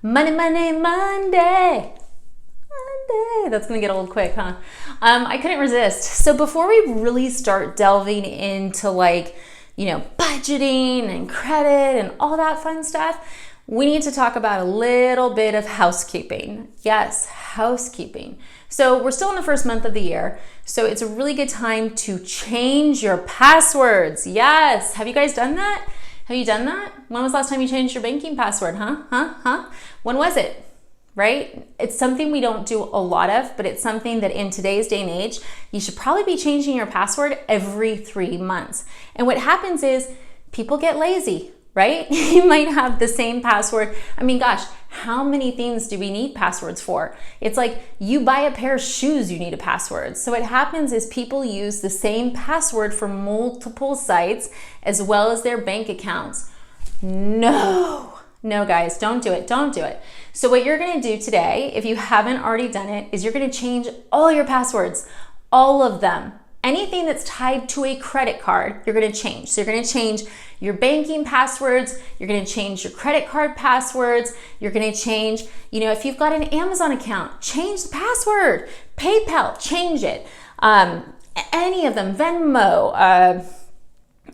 Monday. That's gonna get old quick, huh? I couldn't resist. So before we really start delving into budgeting and credit and all that fun stuff, we need to talk about a little bit of housekeeping. Yes, housekeeping. So we're still in the first month of the year, so it's a really good time to change your passwords. Yes, have you guys done that? Have you done that? When was the last time you changed your banking password, huh? When was it? Right? It's something we don't do a lot of, but it's something that in today's day and age, you should probably be changing your password every 3 months. And what happens is people get lazy, right? You might have the same password. I mean, gosh, how many things do we need passwords for? It's like you buy a pair of shoes, you need a password. So what happens is people use the same password for multiple sites as well as their bank accounts. No, guys, don't do it. So what you're gonna do today, if you haven't already done it, is you're gonna change all your passwords, all of them. Anything that's tied to a credit card, you're gonna change. So you're gonna change your banking passwords, you're gonna change your credit card passwords, you're gonna change, if you've got an Amazon account, change the password. PayPal, change it. Any of them, Venmo,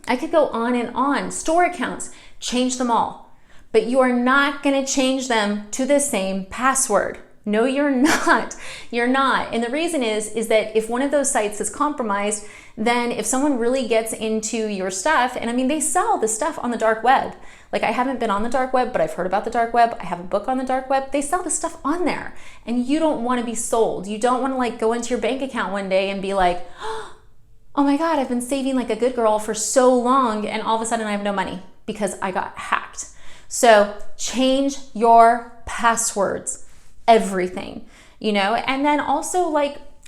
I could go on and on. Store accounts, change them all. But you are not gonna change them to the same password. No, you're not. You're not. And the reason is that if one of those sites is compromised, then if someone really gets into your stuff, and I mean, they sell the stuff on the dark web. Like, I haven't been on the dark web, but I've heard about the dark web. I have a book on the dark web. They sell the stuff on there, and you don't want to be sold. You don't want to go into your bank account one day and be like, oh my God, I've been saving like a good girl for so long, and all of a sudden I have no money because I got hacked. So change your passwords, everything, and then also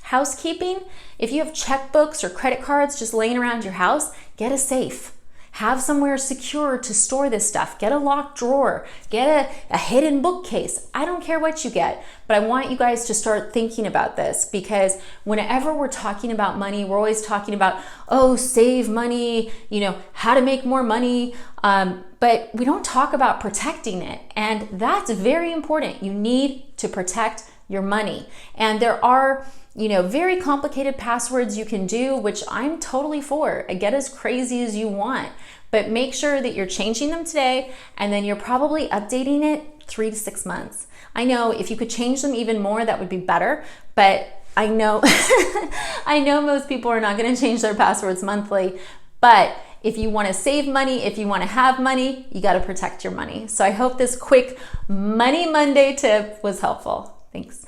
housekeeping. If you have checkbooks or credit cards just laying around your house, get a safe. Have somewhere secure to store this stuff. Get a locked drawer, get a hidden bookcase. I don't care what you get, but I want you guys to start thinking about this, because whenever we're talking about money, we're always talking about, save money, how to make more money. But we don't talk about protecting it. And that's very important. You need to protect your money. And there are, very complicated passwords you can do, which I'm totally for. Get as crazy as you want, but make sure that you're changing them today, and then you're probably updating it 3 to 6 months. I know if you could change them even more, that would be better, but I know, I know most people are not going to change their passwords monthly, but if you want to save money, if you want to have money, you got to protect your money. So I hope this quick Money Monday tip was helpful. Thanks.